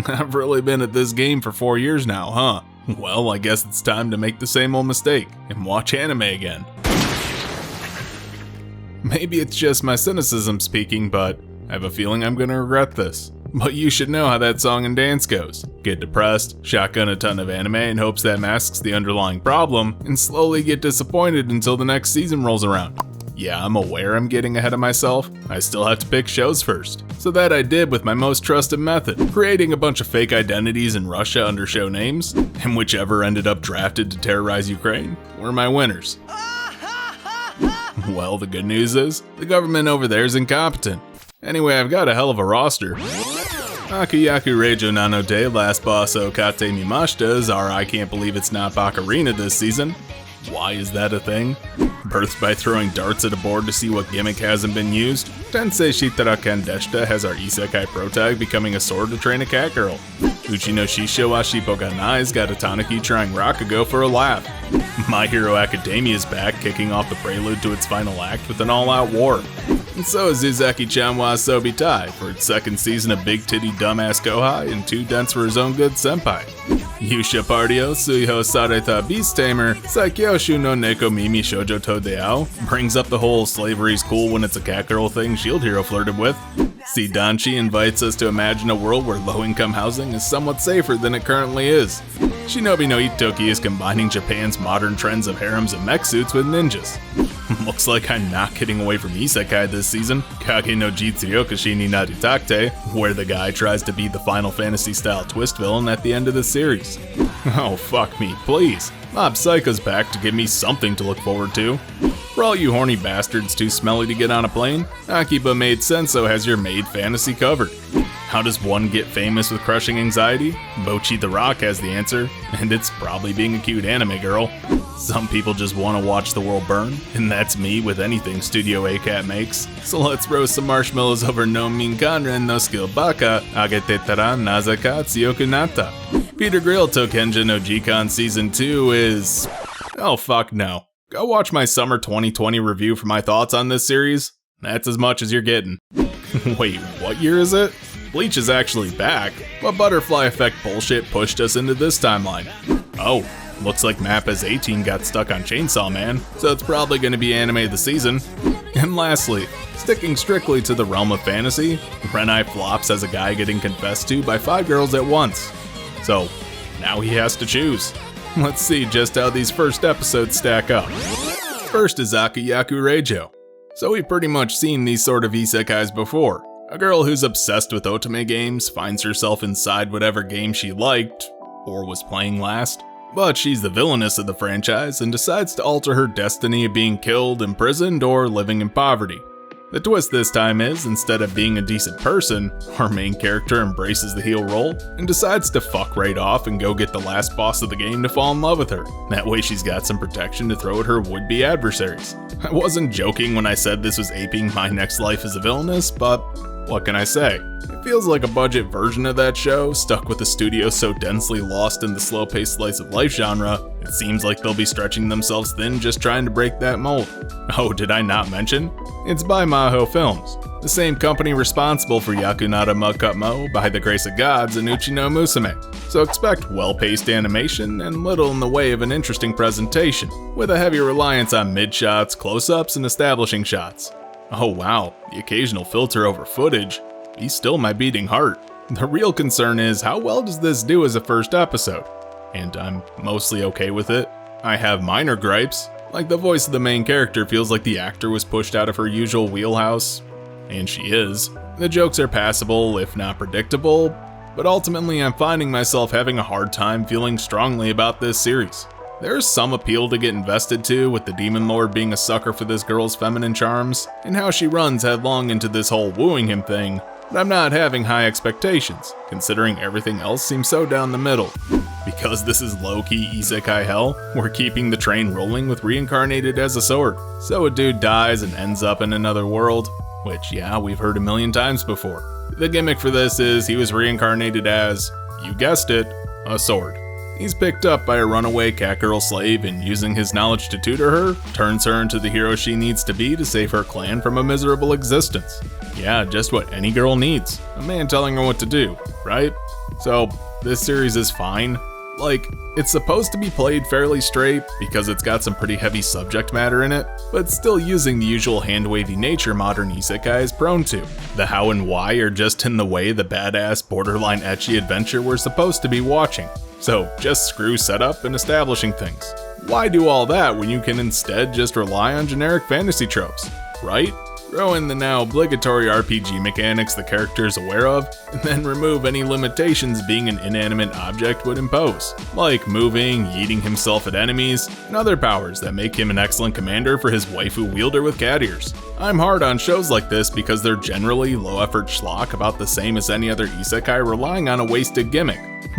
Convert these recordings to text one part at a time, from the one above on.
I've really been at this game for 4 years now, huh? Well, I guess it's time to make the same old mistake and watch anime again. Maybe it's just my cynicism speaking, but I have a feeling I'm gonna regret this. But you should know how that song and dance goes. Get depressed, shotgun a ton of anime in hopes that masks the underlying problem, and slowly get disappointed until the next season rolls around. Yeah, I'm aware I'm getting ahead of myself. I still have to pick shows first. So that I did with my most trusted method, creating a bunch of fake identities in Russia under show names, and whichever ended up drafted to terrorize Ukraine were my winners. Well, the good news is, the government over there is incompetent. Anyway, I've got a hell of a roster. Akuyaku Reijou Nano De Last Boss o Kattemimashita is our I can't believe it's not Bakarina this season. Why is that a thing? Birthed by throwing darts at a board to see what gimmick hasn't been used, Tensei Shitara Deshita has our isekai protag becoming a sword to train a cat girl. Uchi no Shishou wa Shippo ga Nai's got a Tanuki trying Rakugo for a laugh. My Hero Academia is back, kicking off the prelude to its final act with an all-out war. And so is Uzaki-chan wa Asobitai for its second season of big titty dumbass Kohai and too dense for his own good senpai. Yuusha Partio, Tsuihou Sareta Beast Tamer, Saikyoushu no Nekomimi Shoujo to Deau brings up the whole slavery's cool when it's a cat girl thing Shield Hero flirted with. See Danchi invites us to imagine a world where low-income housing is somewhat safer than it currently is. Shinobi no Ittoki is combining Japan's modern trends of harems and mech suits with ninjas. Looks like I'm not getting away from isekai this season. Kage no Jitsuryokusha ni Naritakute, where the guy tries to be the Final Fantasy style twist villain at the end of the series. Oh fuck me, please. Mob Psycho's back to give me something to look forward to. For all you horny bastards too smelly to get on a plane, Akiba Maid Senso has your maid fantasy covered. How does one get famous with crushing anxiety? Bocchi the Rock has the answer, and it's probably being a cute anime girl. Some people just want to watch the world burn, and that's me with anything Studio A-Cat makes. So let's roast some marshmallows over no minkanren no skill baka, agetetara nazaka tsuyoku natta. Peter Grill Tokenja no Jikan Season 2 is... oh fuck no. Go watch my summer 2020 review for my thoughts on this series. That's as much as you're getting. Wait, what year is it? Bleach is actually back, but butterfly effect bullshit pushed us into this timeline. Oh, looks like Mappa's 18 got stuck on Chainsaw Man, so it's probably going to be anime of the season. And lastly, sticking strictly to the realm of fantasy, Renai flops as a guy getting confessed to by 5 girls at once. So, now he has to choose. Let's see just how these first episodes stack up. First is Akuyaku Reijou. So we've pretty much seen these sort of isekais before. A girl who's obsessed with otome games finds herself inside whatever game she liked, or was playing last. But she's the villainess of the franchise and decides to alter her destiny of being killed, imprisoned, or living in poverty. The twist this time is, instead of being a decent person, our main character embraces the heel role and decides to fuck right off and go get the last boss of the game to fall in love with her. That way she's got some protection to throw at her would-be adversaries. I wasn't joking when I said this was aping my next life as a villainess, but what can I say? It feels like a budget version of that show, stuck with a studio so densely lost in the slow-paced slice of life genre, it seems like they'll be stretching themselves thin just trying to break that mold. Oh, did I not mention? It's by Maho Films, the same company responsible for Yakunata Mugcut Mo, By the Grace of Gods, and Uchi no Musume. So expect well-paced animation and little in the way of an interesting presentation, with a heavy reliance on mid-shots, close-ups, and establishing shots. Oh wow, the occasional filter over footage. He's still my beating heart. The real concern is, how well does this do as a first episode? And I'm mostly okay with it. I have minor gripes, like the voice of the main character feels like the actor was pushed out of her usual wheelhouse. And she is. The jokes are passable, if not predictable, but ultimately I'm finding myself having a hard time feeling strongly about this series. There's some appeal to get invested to, with the Demon Lord being a sucker for this girl's feminine charms, and how she runs headlong into this whole wooing him thing, but I'm not having high expectations, considering everything else seems so down the middle. Because this is low-key isekai hell, we're keeping the train rolling with Reincarnated as a sword. So a dude dies and ends up in another world, which yeah, we've heard a million times before. The gimmick for this is he was reincarnated as, you guessed it, a sword. He's picked up by a runaway cat girl slave and using his knowledge to tutor her, turns her into the hero she needs to be to save her clan from a miserable existence. Yeah, just what any girl needs. A man telling her what to do, right? So, this series is fine. Like, it's supposed to be played fairly straight because it's got some pretty heavy subject matter in it, but still using the usual hand-wavy nature modern isekai is prone to. The how and why are just in the way the badass, borderline ecchi adventure we're supposed to be watching. So just screw setup and establishing things. Why do all that when you can instead just rely on generic fantasy tropes, right? Throw in the now obligatory RPG mechanics the character is aware of, and then remove any limitations being an inanimate object would impose, like moving, yeeting himself at enemies, and other powers that make him an excellent commander for his waifu wielder with cat ears. I'm hard on shows like this because they're generally low-effort schlock about the same as any other isekai relying on a wasted gimmick,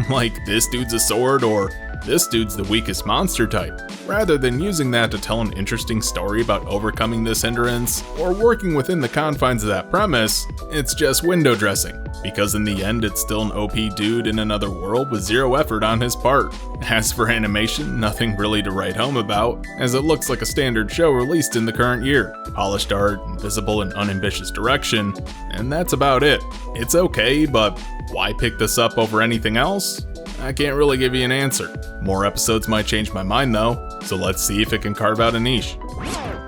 like this dude's a sword or this dude's the weakest monster type, rather than using that to tell an interesting story about overcoming this hindrance, or working within the confines of that premise. It's just window dressing, because in the end it's still an OP dude in another world with zero effort on his part. As for animation, nothing really to write home about, as it looks like a standard show released in the current year. Polished art, visible and unambitious direction, and that's about it. It's okay, but why pick this up over anything else? I can't really give you an answer. More episodes might change my mind though, so let's see if it can carve out a niche.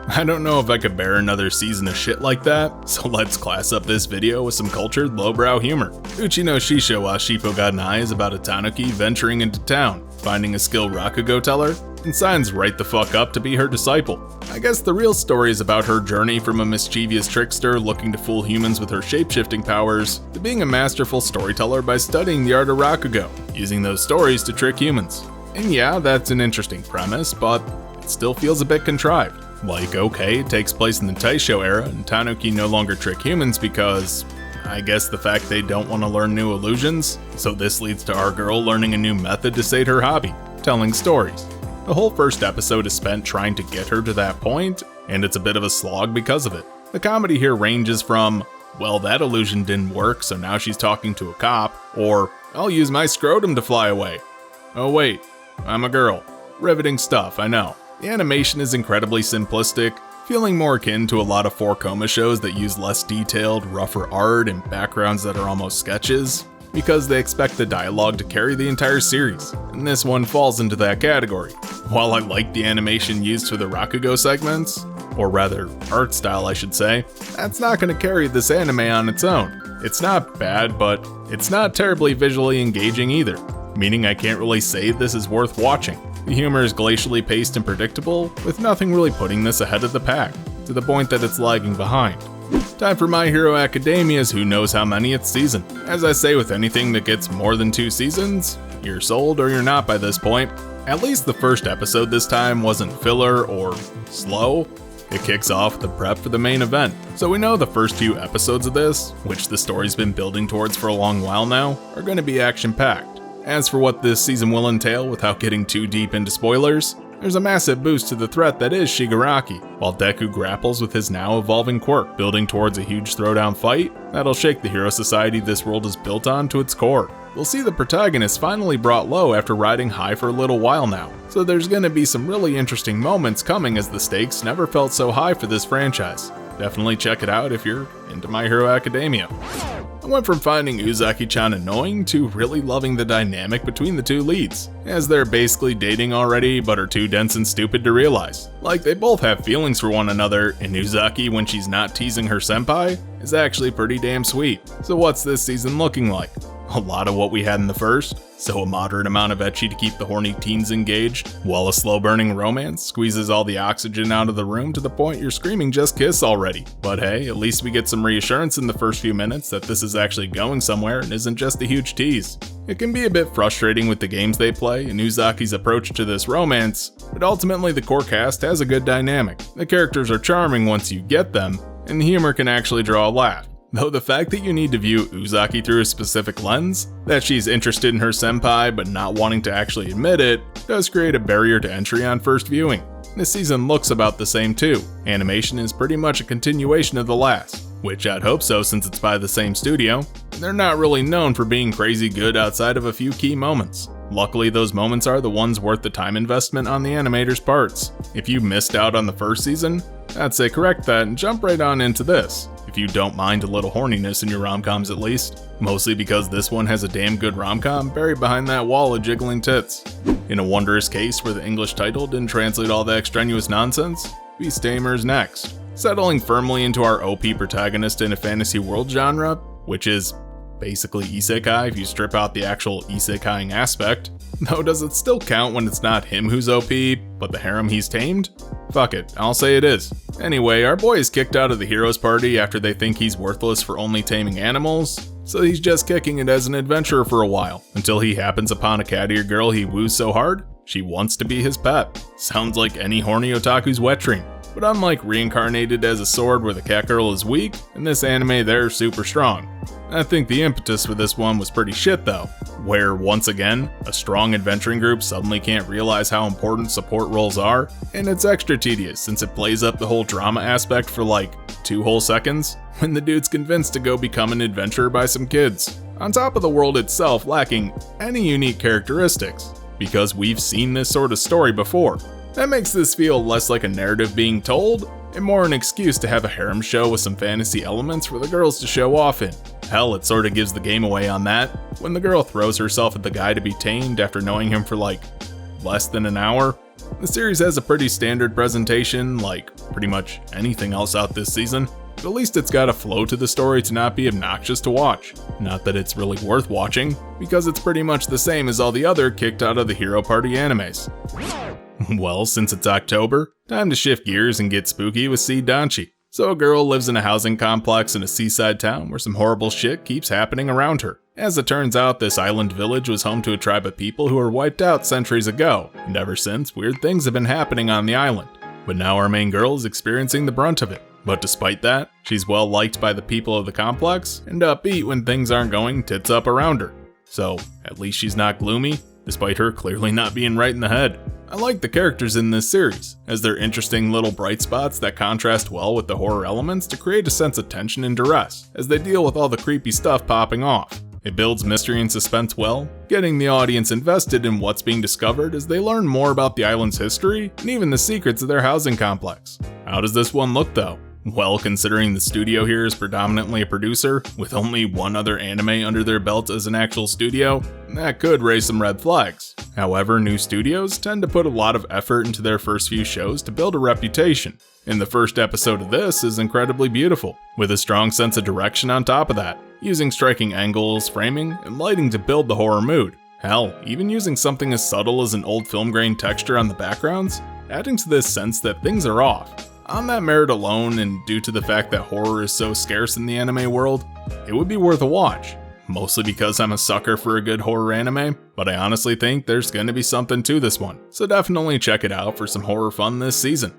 I don't know if I could bear another season of shit like that, so let's class up this video with some cultured, lowbrow humor. Uchi no Shishou wa Shippo ga nai is about a tanuki venturing into town, finding a skilled rakugo teller, and signs right the fuck up to be her disciple. I guess the real story is about her journey from a mischievous trickster looking to fool humans with her shapeshifting powers, to being a masterful storyteller by studying the art of rakugo, using those stories to trick humans. And yeah, that's an interesting premise, but it still feels a bit contrived. Like, okay, it takes place in the Taisho era, and tanuki no longer trick humans because, I guess the fact they don't want to learn new illusions, so this leads to our girl learning a new method to sate her hobby, telling stories. The whole first episode is spent trying to get her to that point, and it's a bit of a slog because of it. The comedy here ranges from, well, that illusion didn't work, so now she's talking to a cop, or, I'll use my scrotum to fly away. Oh wait, I'm a girl. Riveting stuff, I know. The animation is incredibly simplistic, feeling more akin to a lot of 4-koma shows that use less detailed, rougher art and backgrounds that are almost sketches, because they expect the dialogue to carry the entire series, and this one falls into that category. While I like the animation used for the rakugo segments, or rather, art style I should say, that's not going to carry this anime on its own. It's not bad, but it's not terribly visually engaging either, meaning I can't really say this is worth watching. The humor is glacially paced and predictable, with nothing really putting this ahead of the pack, to the point that it's lagging behind. Time for My Hero Academia's who knows how many its season. As I say with anything that gets more than 2 seasons, you're sold or you're not by this point. At least the first episode this time wasn't filler or slow. It kicks off the prep for the main event. So we know the first few episodes of this, which the story's been building towards for a long while now, are going to be action-packed. As for what this season will entail without getting too deep into spoilers, there's a massive boost to the threat that is Shigaraki, while Deku grapples with his now evolving quirk, building towards a huge throwdown fight that'll shake the hero society this world is built on to its core. We'll see the protagonist finally brought low after riding high for a little while now, so there's gonna be some really interesting moments coming as the stakes never felt so high for this franchise. Definitely check it out if you're into My Hero Academia. I went from finding Uzaki-chan annoying to really loving the dynamic between the two leads, as they're basically dating already but are too dense and stupid to realize. Like, they both have feelings for one another, and Uzaki, when she's not teasing her senpai, is actually pretty damn sweet. So what's this season looking like? A lot of what we had in the first, so a moderate amount of ecchi to keep the horny teens engaged, while a slow-burning romance squeezes all the oxygen out of the room to the point you're screaming just kiss already. But hey, at least we get some reassurance in the first few minutes that this is actually going somewhere and isn't just a huge tease. It can be a bit frustrating with the games they play and Uzaki's approach to this romance, but ultimately the core cast has a good dynamic. The characters are charming once you get them, and the humor can actually draw a laugh. Though the fact that you need to view Uzaki through a specific lens, that she's interested in her senpai but not wanting to actually admit it, does create a barrier to entry on first viewing. This season looks about the same too. Animation is pretty much a continuation of the last, which I'd hope so since it's by the same studio. They're not really known for being crazy good outside of a few key moments. Luckily, those moments are the ones worth the time investment on the animator's parts. If you missed out on the first season, I'd say correct that and jump right on into this, if you don't mind a little horniness in your rom-coms at least. Mostly because this one has a damn good rom-com buried behind that wall of jiggling tits. In a wondrous case where the English title didn't translate all the extraneous nonsense, Beast Tamer's next. Settling firmly into our OP protagonist in a fantasy world genre, which is basically isekai if you strip out the actual isekaiing aspect. Though does it still count when it's not him who's OP, but the harem he's tamed? Fuck it, I'll say it is. Anyway, our boy is kicked out of the hero's party after they think he's worthless for only taming animals, so he's just kicking it as an adventurer for a while, until he happens upon a cattier girl he woos so hard, she wants to be his pet. Sounds like any horny otaku's wet dream. But unlike Reincarnated as a sword where the cat girl is weak, in this anime they're super strong. I think the impetus for this one was pretty shit though, where once again, a strong adventuring group suddenly can't realize how important support roles are, and it's extra tedious since it plays up the whole drama aspect for like 2 whole seconds, when the dude's convinced to go become an adventurer by some kids, on top of the world itself lacking any unique characteristics, because we've seen this sort of story before. That makes this feel less like a narrative being told, and more an excuse to have a harem show with some fantasy elements for the girls to show off in. Hell, it sorta gives the game away on that, when the girl throws herself at the guy to be tamed after knowing him for like, less than an hour. The series has a pretty standard presentation, like pretty much anything else out this season, but at least it's got a flow to the story to not be obnoxious to watch. Not that it's really worth watching, because it's pretty much the same as all the other kicked out of the hero party animes. Well, since it's October, time to shift gears and get spooky with Danchi. So a girl lives in a housing complex in a seaside town where some horrible shit keeps happening around her. As it turns out, this island village was home to a tribe of people who were wiped out centuries ago, and ever since, weird things have been happening on the island. But now our main girl is experiencing the brunt of it. But despite that, she's well liked by the people of the complex, and upbeat when things aren't going tits up around her. So, at least she's not gloomy, despite her clearly not being right in the head. I like the characters in this series, as they're interesting little bright spots that contrast well with the horror elements to create a sense of tension and duress, as they deal with all the creepy stuff popping off. It builds mystery and suspense well, getting the audience invested in what's being discovered as they learn more about the island's history and even the secrets of their housing complex. How does this one look though? Well, considering the studio here is predominantly a producer, with only one other anime under their belt as an actual studio, that could raise some red flags. However, new studios tend to put a lot of effort into their first few shows to build a reputation, and the first episode of this is incredibly beautiful, with a strong sense of direction on top of that, using striking angles, framing, and lighting to build the horror mood. Hell, even using something as subtle as an old film grain texture on the backgrounds, adding to this sense that things are off. On that merit alone, and due to the fact that horror is so scarce in the anime world, it would be worth a watch. Mostly because I'm a sucker for a good horror anime, but I honestly think there's gonna be something to this one, so definitely check it out for some horror fun this season.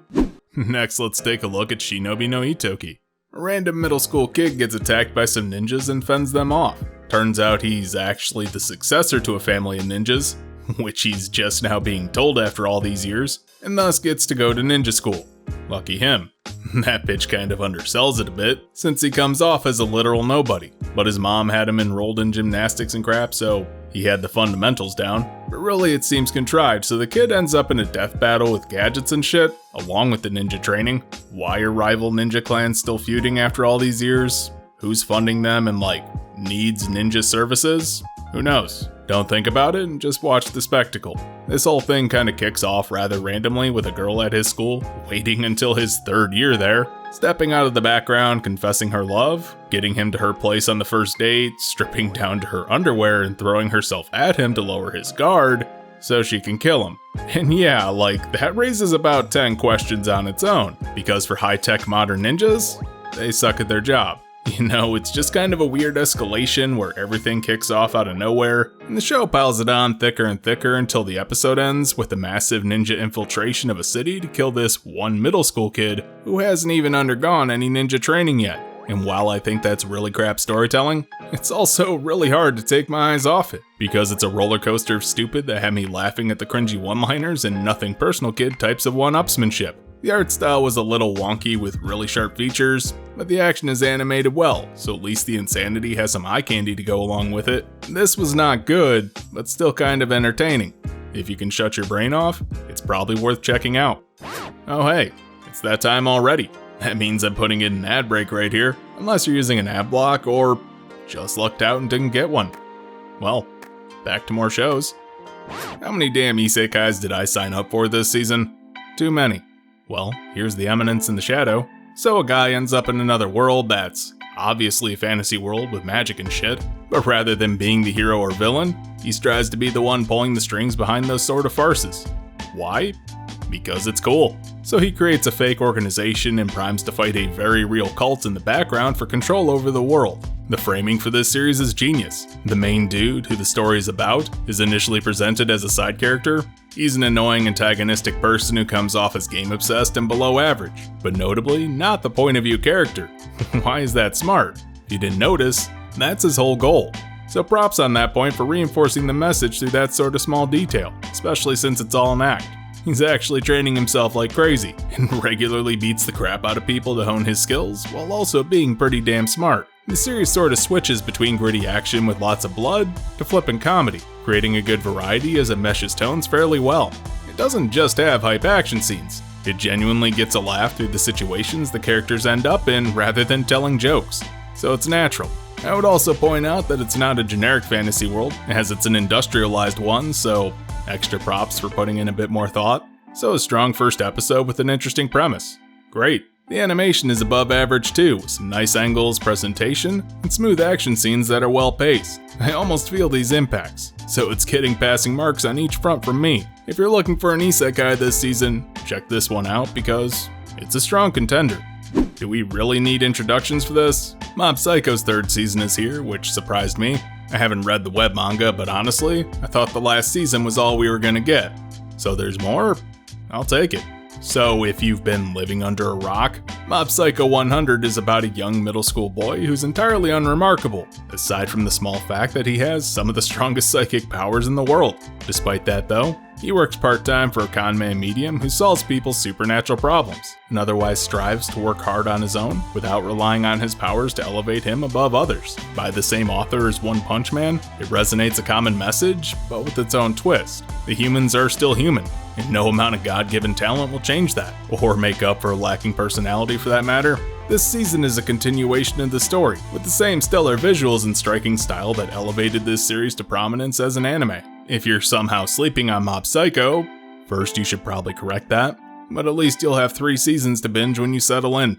Next, let's take a look at Shinobi no Ittoki. A random middle school kid gets attacked by some ninjas and fends them off. Turns out he's actually the successor to a family of ninjas, which he's just now being told after all these years, and thus gets to go to ninja school. Lucky him. That bitch kind of undersells it a bit, since he comes off as a literal nobody, but his mom had him enrolled in gymnastics and crap, so he had the fundamentals down, but really it seems contrived, so the kid ends up in a death battle with gadgets and shit, along with the ninja training. Why are rival ninja clans still feuding after all these years? Who's funding them and like, needs ninja services? Who knows? Don't think about it and just watch the spectacle. This whole thing kinda kicks off rather randomly with a girl at his school, waiting until his 3rd year there, stepping out of the background, confessing her love, getting him to her place on the first date, stripping down to her underwear and throwing herself at him to lower his guard, so she can kill him. And yeah, like, that raises about 10 questions on its own, because for high-tech modern ninjas, they suck at their job. You know, it's just kind of a weird escalation where everything kicks off out of nowhere, and the show piles it on thicker and thicker until the episode ends with a massive ninja infiltration of a city to kill this one middle school kid who hasn't even undergone any ninja training yet. And while I think that's really crap storytelling, it's also really hard to take my eyes off it, because it's a roller coaster of stupid that had me laughing at the cringy one-liners and nothing personal kid types of one-upsmanship. The art style was a little wonky with really sharp features, but the action is animated well, so at least the insanity has some eye candy to go along with it. This was not good, but still kind of entertaining. If you can shut your brain off, it's probably worth checking out. Oh hey, it's that time already. That means I'm putting in an ad break right here, unless you're using an ad block or just lucked out and didn't get one. Well, back to more shows. How many damn isekais did I sign up for this season? Too many. Well, here's the Eminence in the shadow. So a guy ends up in another world that's obviously a fantasy world with magic and shit, but rather than being the hero or villain, he strives to be the one pulling the strings behind those sort of farces. Why? Because it's cool. So he creates a fake organization and primes to fight a very real cult in the background for control over the world. The framing for this series is genius. The main dude, who the story is about, is initially presented as a side character. He's an annoying antagonistic person who comes off as game-obsessed and below average, but notably not the point of view character. Why is that smart? If you didn't notice, that's his whole goal. So props on that point for reinforcing the message through that sort of small detail, especially since it's all an act. He's actually training himself like crazy, and regularly beats the crap out of people to hone his skills, while also being pretty damn smart. The series sort of switches between gritty action with lots of blood to flippant comedy, creating a good variety as it meshes tones fairly well. It doesn't just have hype action scenes, it genuinely gets a laugh through the situations the characters end up in rather than telling jokes, so it's natural. I would also point out that it's not a generic fantasy world, as it's an industrialized one, so extra props for putting in a bit more thought. So a strong first episode with an interesting premise. Great. The animation is above average too, with some nice angles, presentation, and smooth action scenes that are well paced. I almost feel these impacts, so it's getting passing marks on each front from me. If you're looking for an isekai this season, check this one out because it's a strong contender. Do we really need introductions for this? Mob Psycho's third season is here, which surprised me. I haven't read the web manga, but honestly, I thought the last season was all we were gonna get. So there's more? I'll take it. So if you've been living under a rock, Mob Psycho 100 is about a young middle school boy who's entirely unremarkable, aside from the small fact that he has some of the strongest psychic powers in the world. Despite that though, he works part-time for a con-man medium who solves people's supernatural problems, and otherwise strives to work hard on his own without relying on his powers to elevate him above others. By the same author as One Punch Man, it resonates a common message, but with its own twist. The humans are still human, and no amount of God-given talent will change that, or make up for lacking personality for that matter. This season is a continuation of the story, with the same stellar visuals and striking style that elevated this series to prominence as an anime. If you're somehow sleeping on Mob Psycho, first you should probably correct that, but at least you'll have 3 seasons to binge when you settle in.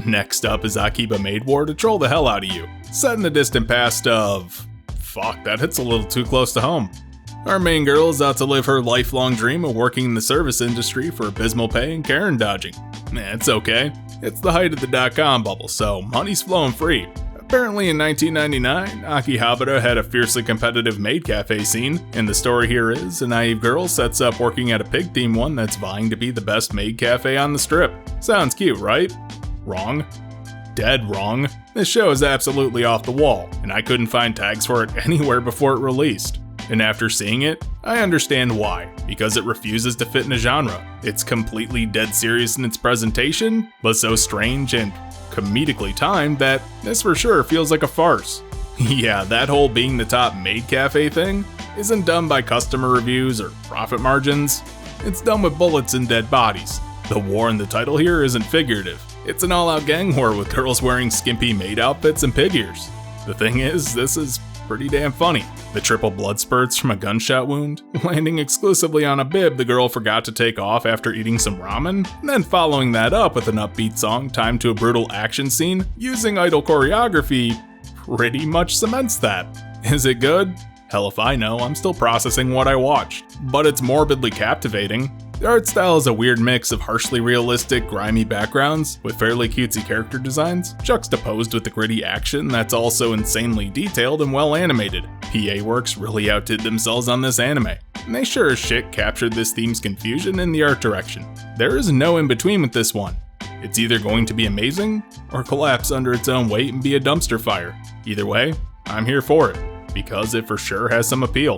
Next up is Akiba Maid War to troll the hell out of you, set in the distant past of... fuck, that hits a little too close to home. Our main girl is out to live her lifelong dream of working in the service industry for abysmal pay and Karen dodging. It's okay, it's the height of the .com bubble, so money's flowing free. Apparently in 1999, Akihabara had a fiercely competitive maid cafe scene, and the story here is, a naive girl sets up working at a pig-themed one that's vying to be the best maid cafe on the strip. Sounds cute, right? Wrong. Dead wrong. This show is absolutely off the wall, and I couldn't find tags for it anywhere before it released. And after seeing it, I understand why, because it refuses to fit in a genre. It's completely dead serious in its presentation, but so strange and comedically timed that this for sure feels like a farce. Yeah, that whole being the top maid cafe thing isn't done by customer reviews or profit margins. It's done with bullets and dead bodies. The war in the title here isn't figurative. It's an all-out gang war with girls wearing skimpy maid outfits and pig ears. The thing is, this is pretty damn funny. The triple blood spurts from a gunshot wound, landing exclusively on a bib the girl forgot to take off after eating some ramen, and then following that up with an upbeat song timed to a brutal action scene using idol choreography pretty much cements that. Is it good? Hell if I know, I'm still processing what I watched. But it's morbidly captivating. The art style is a weird mix of harshly realistic, grimy backgrounds with fairly cutesy character designs, juxtaposed with the gritty action that's also insanely detailed and well animated. PA Works really outdid themselves on this anime, and they sure as shit captured this theme's confusion in the art direction. There is no in between with this one. It's either going to be amazing, or collapse under its own weight and be a dumpster fire. Either way, I'm here for it. because it for sure has some appeal.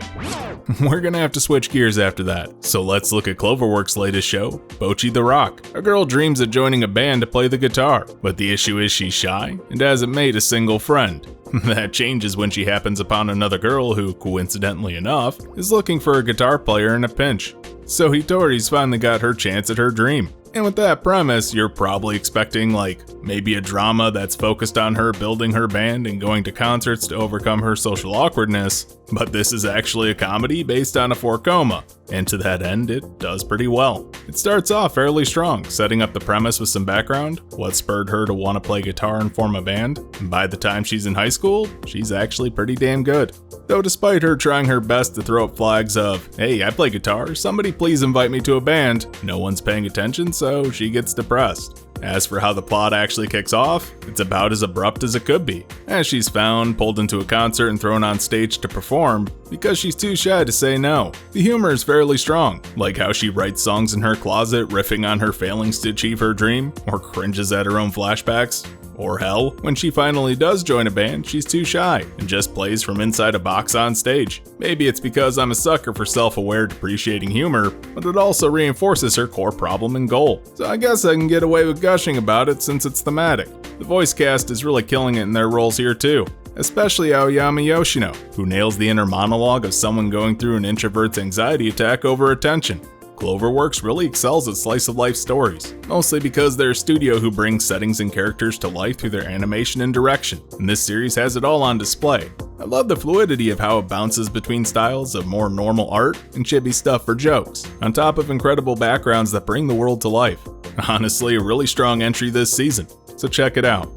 We're gonna have to switch gears after that, so let's look at Cloverworks' latest show, Bocchi the Rock. A girl dreams of joining a band to play the guitar, but the issue is she's shy and hasn't made a single friend. That changes when she happens upon another girl who, coincidentally enough, is looking for a guitar player in a pinch. So Hitori's finally got her chance at her dream. And with that premise, you're probably expecting maybe a drama that's focused on her building her band and going to concerts to overcome her social awkwardness, but this is actually a comedy based on a 4-koma, and to that end, it does pretty well. It starts off fairly strong, setting up the premise with some background, what spurred her to want to play guitar and form a band, and by the time she's in high school, she's actually pretty damn good. Though despite her trying her best to throw up flags of, hey, I play guitar, somebody please invite me to a band, no one's paying attention, so she gets depressed. As for how the plot actually kicks off, it's about as abrupt as it could be, as she's found, pulled into a concert and thrown on stage to perform because she's too shy to say no. The humor is fairly strong, like how she writes songs in her closet riffing on her failings to achieve her dream, or cringes at her own flashbacks. Or hell, when she finally does join a band, she's too shy and just plays from inside a box on stage. Maybe it's because I'm a sucker for self-aware depreciating humor, but it also reinforces her core problem and goal. So I guess I can get away with gushing about it since it's thematic. The voice cast is really killing it in their roles here too. Especially Aoyama Yoshino, who nails the inner monologue of someone going through an introvert's anxiety attack over attention. Cloverworks really excels at slice-of-life stories, mostly because they're a studio who brings settings and characters to life through their animation and direction, and this series has it all on display. I love the fluidity of how it bounces between styles of more normal art and chibi stuff for jokes, on top of incredible backgrounds that bring the world to life. Honestly, a really strong entry this season, so check it out.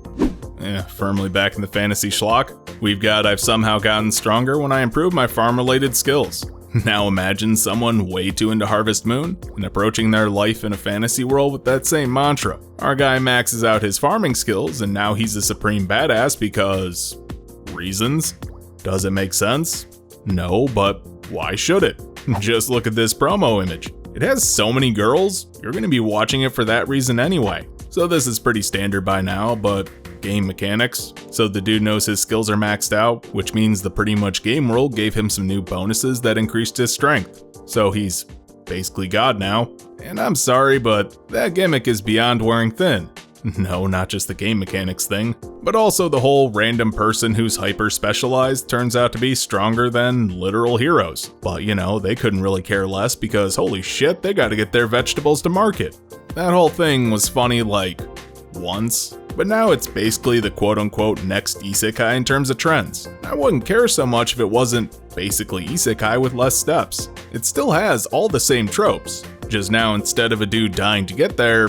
Firmly back in the fantasy schlock, we've got I've somehow gotten stronger when I improve my farm-related skills. Now imagine someone way too into Harvest Moon and approaching their life in a fantasy world with that same mantra. Our guy maxes out his farming skills and now he's a supreme badass because... reasons? Does it make sense? No, but why should it? Just look at this promo image. It has so many girls, you're gonna be watching it for that reason anyway. So this is pretty standard by now, but game mechanics. So the dude knows his skills are maxed out, which means the pretty much game world gave him some new bonuses that increased his strength. So he's basically God now. And I'm sorry, but that gimmick is beyond wearing thin. No, not just the game mechanics thing, but also the whole random person who's hyper specialized turns out to be stronger than literal heroes. But you know, they couldn't really care less because holy shit, they gotta get their vegetables to market. That whole thing was funny once, but now it's basically the quote-unquote next isekai in terms of trends. I wouldn't care so much if it wasn't basically isekai with less steps. It still has all the same tropes, just now instead of a dude dying to get there,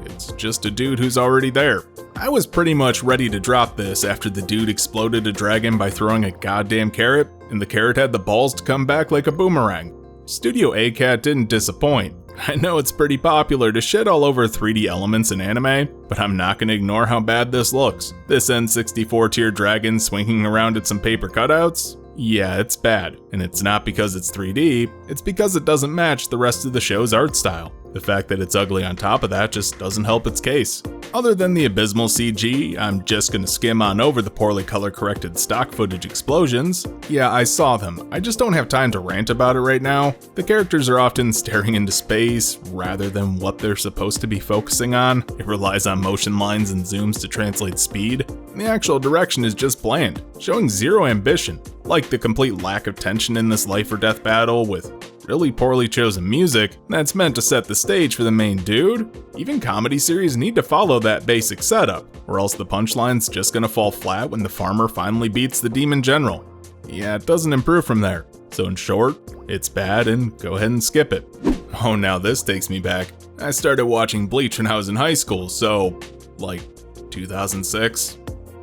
it's just a dude who's already there. I was pretty much ready to drop this after the dude exploded a dragon by throwing a goddamn carrot, and the carrot had the balls to come back like a boomerang. Studio ACAT didn't disappoint. I know it's pretty popular to shit all over 3D elements in anime, but I'm not gonna ignore how bad this looks. This N64 tier dragon swinging around at some paper cutouts? Yeah, it's bad. And it's not because it's 3D, it's because it doesn't match the rest of the show's art style. The fact that it's ugly on top of that just doesn't help its case. Other than the abysmal CG, I'm just gonna skim on over the poorly color corrected stock footage explosions. Yeah, I saw them. I just don't have time to rant about it right now. The characters are often staring into space rather than what they're supposed to be focusing on. It relies on motion lines and zooms to translate speed. And the actual direction is just bland, showing zero ambition. Like the complete lack of tension in this life or death battle with really poorly chosen music that's meant to set the stage for the main dude. Even comedy series need to follow that basic setup, or else the punchline's just gonna fall flat when the farmer finally beats the demon general. Yeah, it doesn't improve from there. So in short, it's bad and go ahead and skip it. Oh, now this takes me back. I started watching Bleach when I was in high school, so 2006?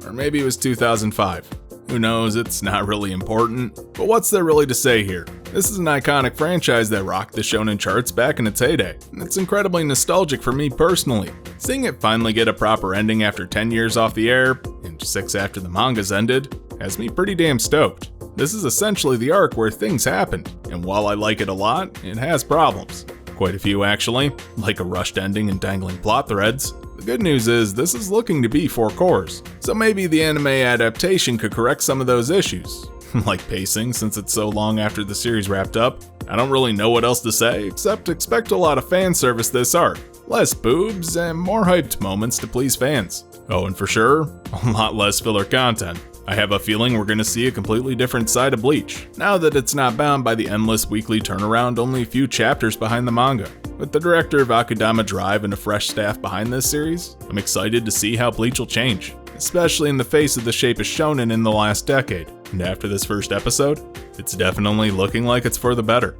Or maybe it was 2005. Who knows, it's not really important. But what's there really to say here? This is an iconic franchise that rocked the shonen charts back in its heyday, and it's incredibly nostalgic for me personally. Seeing it finally get a proper ending after 10 years off the air, and 6 after the manga's ended, has me pretty damn stoked. This is essentially the arc where things happened, and while I like it a lot, it has problems. Quite a few actually, like a rushed ending and dangling plot threads. The good news is this is looking to be 4 cores, so maybe the anime adaptation could correct some of those issues. like pacing, since it's so long after the series wrapped up. I don't really know what else to say, except expect a lot of fan service this arc. Less boobs and more hyped moments to please fans. Oh, and for sure, a lot less filler content. I have a feeling we're gonna see a completely different side of Bleach, now that it's not bound by the endless weekly turnaround only a few chapters behind the manga. With the director of Akudama Drive and a fresh staff behind this series, I'm excited to see how Bleach will change, especially in the face of the shape of shonen in the last decade. And after this first episode, it's definitely looking like it's for the better.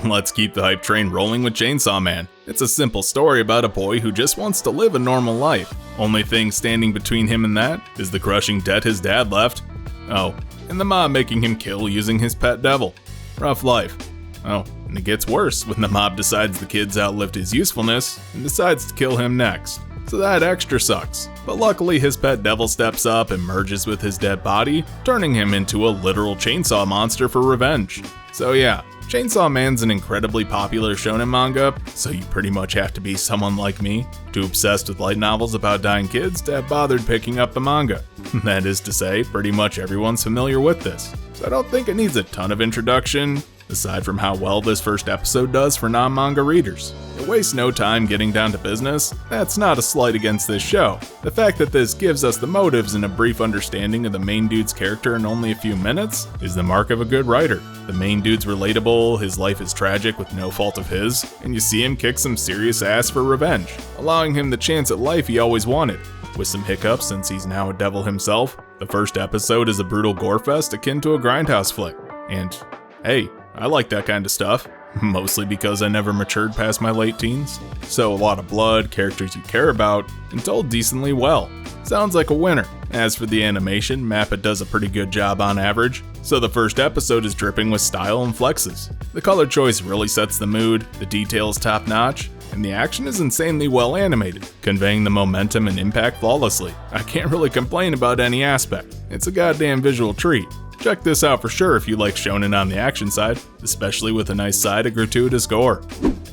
Let's keep the hype train rolling with Chainsaw Man. It's a simple story about a boy who just wants to live a normal life. Only thing standing between him and that is the crushing debt his dad left. Oh, and the mob making him kill using his pet devil. Rough life. Oh, and it gets worse when the mob decides the kid's outlived his usefulness and decides to kill him next. So that extra sucks. But luckily his pet devil steps up and merges with his dead body, turning him into a literal chainsaw monster for revenge. So yeah, Chainsaw Man's an incredibly popular shonen manga, so you pretty much have to be someone like me, too obsessed with light novels about dying kids to have bothered picking up the manga. That is to say, pretty much everyone's familiar with this, so I don't think it needs a ton of introduction, aside from how well this first episode does for non-manga readers. It wastes no time getting down to business. That's not a slight against this show. The fact that this gives us the motives and a brief understanding of the main dude's character in only a few minutes is the mark of a good writer. The main dude's relatable, his life is tragic with no fault of his, and you see him kick some serious ass for revenge, allowing him the chance at life he always wanted. With some hiccups since he's now a devil himself, the first episode is a brutal gore fest akin to a grindhouse flick. And hey, I like that kind of stuff, mostly because I never matured past my late teens. So a lot of blood, characters you care about, and told decently well. Sounds like a winner. As for the animation, Mappa does a pretty good job on average, so the first episode is dripping with style and flexes. The color choice really sets the mood, the detail is top notch, and the action is insanely well animated, conveying the momentum and impact flawlessly. I can't really complain about any aspect. It's a goddamn visual treat. Check this out for sure if you like shonen on the action side, especially with a nice side of gratuitous gore.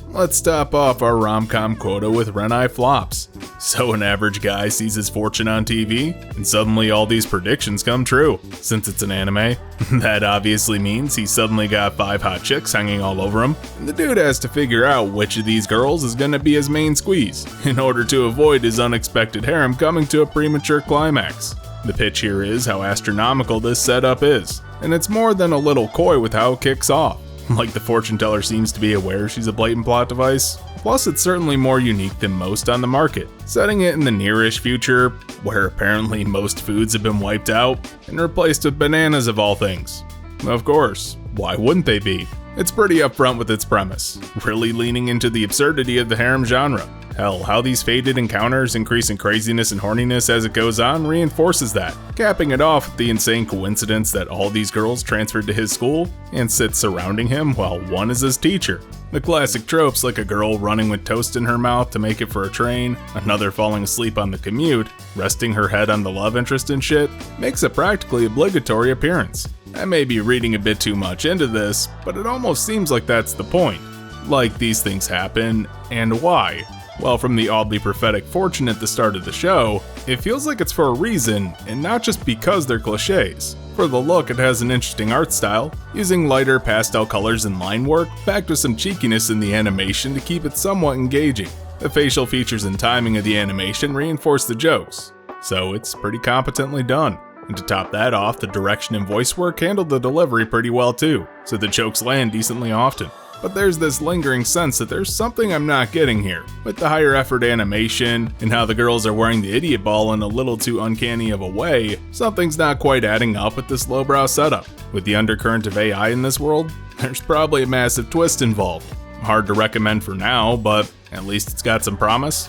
Let's top off our rom-com quota with Renai flops. So an average guy sees his fortune on TV, and suddenly all these predictions come true. Since it's an anime, that obviously means he suddenly got 5 hot chicks hanging all over him, and the dude has to figure out which of these girls is gonna be his main squeeze, in order to avoid his unexpected harem coming to a premature climax. The pitch here is how astronomical this setup is, and it's more than a little coy with how it kicks off. Like the fortune teller seems to be aware she's a blatant plot device. Plus it's certainly more unique than most on the market, setting it in the nearish future, where apparently most foods have been wiped out and replaced with bananas of all things. Of course, why wouldn't they be? It's pretty upfront with its premise, really leaning into the absurdity of the harem genre. Hell, how these fated encounters increase in craziness and horniness as it goes on reinforces that, capping it off with the insane coincidence that all these girls transferred to his school and sit surrounding him while one is his teacher. The classic tropes like a girl running with toast in her mouth to make it for a train, another falling asleep on the commute, resting her head on the love interest and shit, makes a practically obligatory appearance. I may be reading a bit too much into this, but it almost seems like that's the point. Like these things happen, and why? Well, from the oddly prophetic fortune at the start of the show, it feels like it's for a reason, and not just because they're cliches. For the look, it has an interesting art style, using lighter pastel colors and line work, packed with some cheekiness in the animation to keep it somewhat engaging. The facial features and timing of the animation reinforce the jokes, so it's pretty competently done. And to top that off, the direction and voice work handled the delivery pretty well too, so the jokes land decently often. But there's this lingering sense that there's something I'm not getting here, with the higher effort animation, and how the girls are wearing the idiot ball in a little too uncanny of a way. Something's not quite adding up with this lowbrow setup. With the undercurrent of AI in this world, there's probably a massive twist involved. Hard to recommend for now, but at least it's got some promise.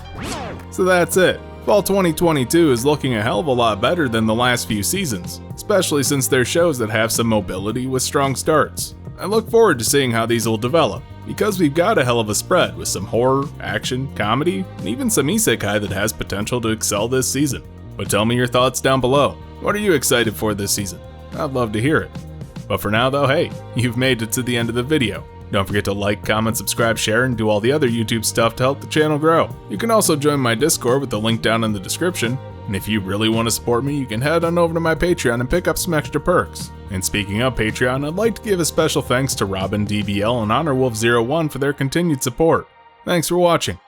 So that's it. Fall 2022 is looking a hell of a lot better than the last few seasons, especially since there's shows that have some mobility with strong starts. I look forward to seeing how these will develop, because we've got a hell of a spread with some horror, action, comedy, and even some isekai that has potential to excel this season. But tell me your thoughts down below. What are you excited for this season? I'd love to hear it. But for now though, hey, you've made it to the end of the video. Don't forget to like, comment, subscribe, share, and do all the other YouTube stuff to help the channel grow. You can also join my Discord with the link down in the description. And if you really want to support me, you can head on over to my Patreon and pick up some extra perks. And speaking of Patreon, I'd like to give a special thanks to Robin DBL and HonorWolf01 for their continued support. Thanks for watching.